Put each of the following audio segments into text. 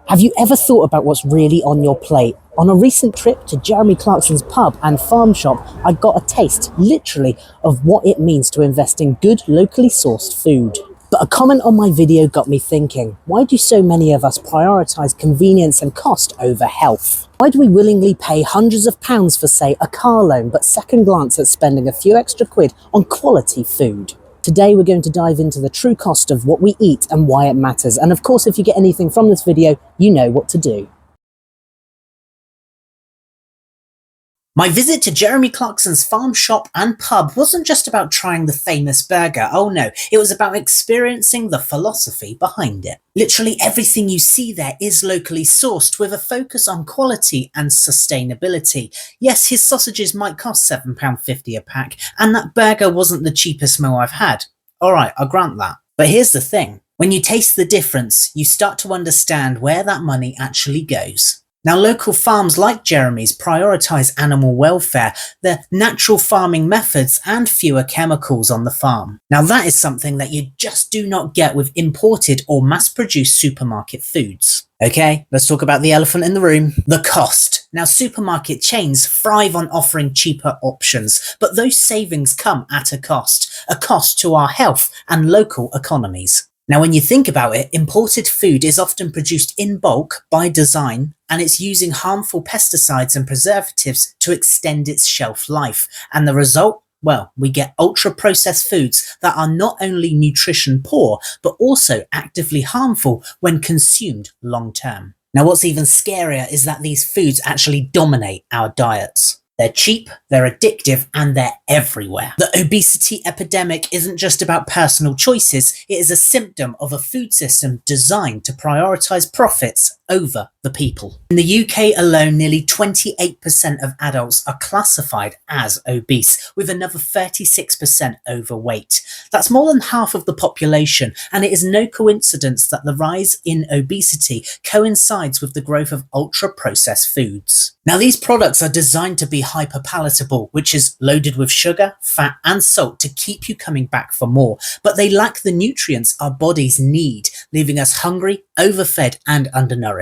Have you ever thought about what's really on your plate? On a recent trip to Jeremy Clarkson's pub and farm shop, I got a taste, literally, of what it means to invest in good, locally sourced food. But a comment on my video got me thinking, why do so many of us prioritise convenience and cost over health? Why do we willingly pay hundreds of pounds for, say, a car loan, but second glance at spending a few extra quid on quality food? Today we're going to dive into the true cost of what we eat and why it matters. And of course, if you get anything from this video, you know what to do. My visit to Jeremy Clarkson's farm shop and pub wasn't just about trying the famous burger. Oh no, it was about experiencing the philosophy behind it. Literally everything you see there is locally sourced with a focus on quality and sustainability. Yes, his sausages might cost £7.50 a pack, and that burger wasn't the cheapest meal I've had. Alright, I'll grant that. But here's the thing. When you taste the difference, you start to understand where that money actually goes. Now, local farms like Jeremy's prioritise animal welfare, the natural farming methods and fewer chemicals on the farm. Now, that is something that you just do not get with imported or mass-produced supermarket foods. Okay, let's talk about the elephant in the room, the cost. Now, supermarket chains thrive on offering cheaper options, but those savings come at a cost to our health and local economies. Now, when you think about it, imported food is often produced in bulk by design, and it's using harmful pesticides and preservatives to extend its shelf life. And the result? Well, we get ultra-processed foods that are not only nutrition poor, but also actively harmful when consumed long-term. Now, what's even scarier is that these foods actually dominate our diets. They're cheap, they're addictive, and they're everywhere. The obesity epidemic isn't just about personal choices, it is a symptom of a food system designed to prioritise profits over the people. In the UK alone, nearly 28% of adults are classified as obese, with another 36% overweight. That's more than half of the population, and it is no coincidence that the rise in obesity coincides with the growth of ultra-processed foods. Now, these products are designed to be hyper-palatable, which is loaded with sugar, fat, and salt to keep you coming back for more, but they lack the nutrients our bodies need, leaving us hungry, overfed, and undernourished.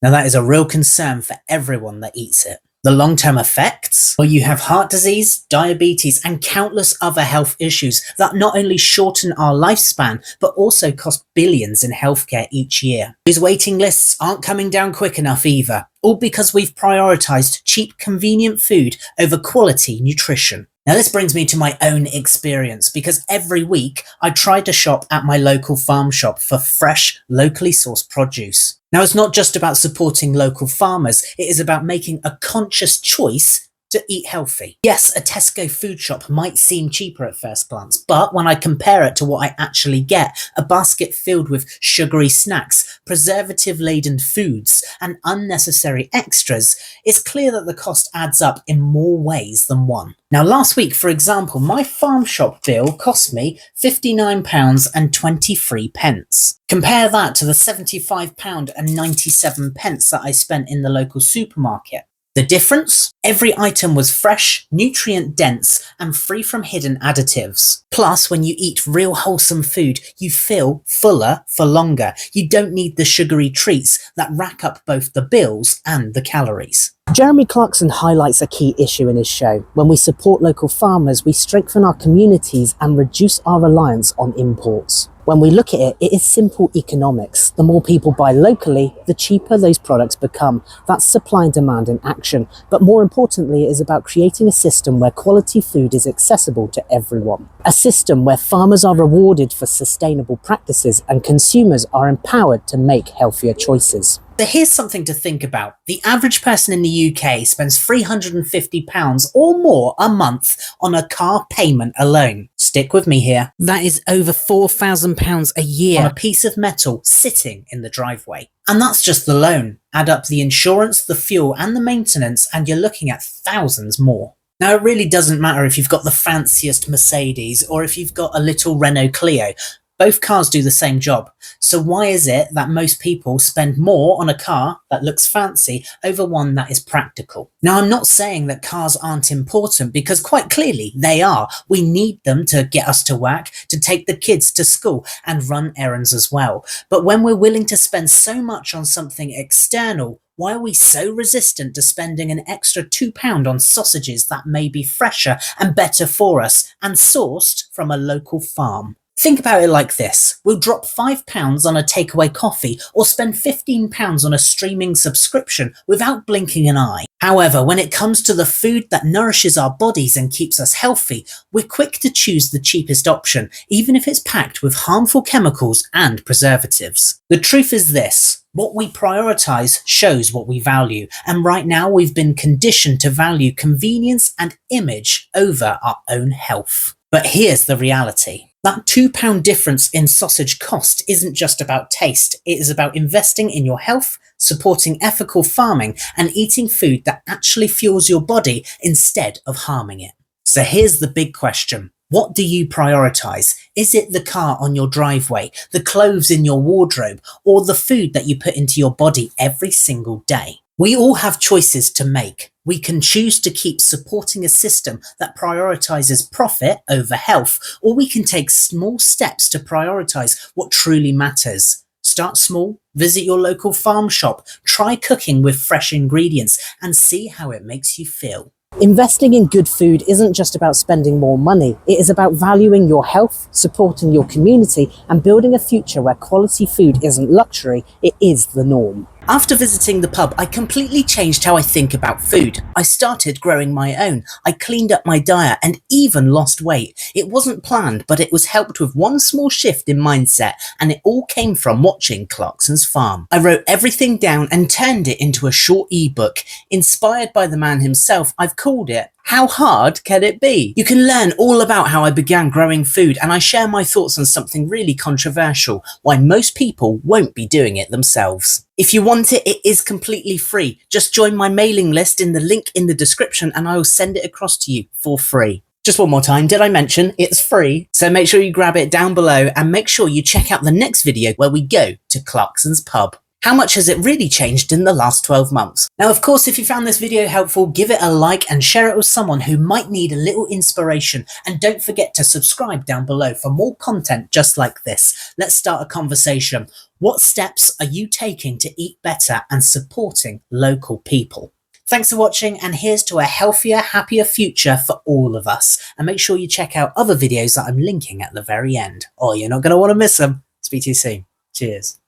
Now, that is a real concern for everyone that eats it. The long-term effects? Well, you have heart disease, diabetes, and countless other health issues that not only shorten our lifespan, but also cost billions in healthcare each year. These waiting lists aren't coming down quick enough either, all because we've prioritised cheap, convenient food over quality nutrition. Now, this brings me to my own experience, because every week I try to shop at my local farm shop for fresh, locally sourced produce. Now, it's not just about supporting local farmers, it is about making a conscious choice to eat healthy. Yes, a Tesco food shop might seem cheaper at first glance, but when I compare it to what I actually get, a basket filled with sugary snacks, preservative-laden foods, and unnecessary extras, it's clear that the cost adds up in more ways than one. Now, last week, for example, my farm shop bill cost me £59.23. Compare that to the £75.97 that I spent in the local supermarket. The difference? Every item was fresh, nutrient-dense, and free from hidden additives. Plus, when you eat real wholesome food, you feel fuller for longer. You don't need the sugary treats that rack up both the bills and the calories. Jeremy Clarkson highlights a key issue in his show. When we support local farmers, we strengthen our communities and reduce our reliance on imports. When we look at it, it is simple economics. The more people buy locally, the cheaper those products become. That's supply and demand in action. But more importantly, it is about creating a system where quality food is accessible to everyone. A system where farmers are rewarded for sustainable practices and consumers are empowered to make healthier choices. So here's something to think about. The average person in the UK spends £350 or more a month on a car payment alone. Stick with me here. That is over £4,000 a year on a piece of metal sitting in the driveway. And that's just the loan. Add up the insurance, the fuel, and the maintenance, and you're looking at thousands more. Now, it really doesn't matter if you've got the fanciest Mercedes or if you've got a little Renault Clio. Both cars do the same job. So why is it that most people spend more on a car that looks fancy over one that is practical? Now, I'm not saying that cars aren't important, because quite clearly they are. We need them to get us to work, to take the kids to school, and run errands as well. But when we're willing to spend so much on something external, why are we so resistant to spending an extra £2 on sausages that may be fresher and better for us and sourced from a local farm? Think about it like this. We'll drop £5 on a takeaway coffee or spend £15 on a streaming subscription without blinking an eye. However, when it comes to the food that nourishes our bodies and keeps us healthy, we're quick to choose the cheapest option, even if it's packed with harmful chemicals and preservatives. The truth is this: what we prioritize shows what we value, and right now we've been conditioned to value convenience and image over our own health. But here's the reality. That £2 difference in sausage cost isn't just about taste. It is about investing in your health, supporting ethical farming, and eating food that actually fuels your body instead of harming it. So here's the big question. What do you prioritize? Is it the car on your driveway, the clothes in your wardrobe, or the food that you put into your body every single day? We all have choices to make. We can choose to keep supporting a system that prioritizes profit over health, or we can take small steps to prioritize what truly matters. Start small, visit your local farm shop, try cooking with fresh ingredients, and see how it makes you feel. Investing in good food isn't just about spending more money. It is about valuing your health, supporting your community, and building a future where quality food isn't luxury, it is the norm. After visiting the pub, I completely changed how I think about food. I started growing my own. I cleaned up my diet and even lost weight. It wasn't planned, but it was helped with one small shift in mindset, and it all came from watching Clarkson's Farm. I wrote everything down and turned it into a short ebook. Inspired by the man himself, I've called it How Hard Can It Be? You can learn all about how I began growing food, and I share my thoughts on something really controversial: why most people won't be doing it themselves. If you want it, it is completely free. Just join my mailing list in the link in the description and I will send it across to you for free. Just one more time, did I mention it's free? So make sure you grab it down below, and make sure you check out the next video where we go to Clarkson's pub. How much has it really changed in the last 12 months? Now, of course, if you found this video helpful, give it a like and share it with someone who might need a little inspiration. And don't forget to subscribe down below for more content just like this. Let's start a conversation. What steps are you taking to eat better and supporting local people? Thanks for watching, and here's to a healthier, happier future for all of us. And make sure you check out other videos that I'm linking at the very end, or you're not going to want to miss them. Speak to you soon. Cheers.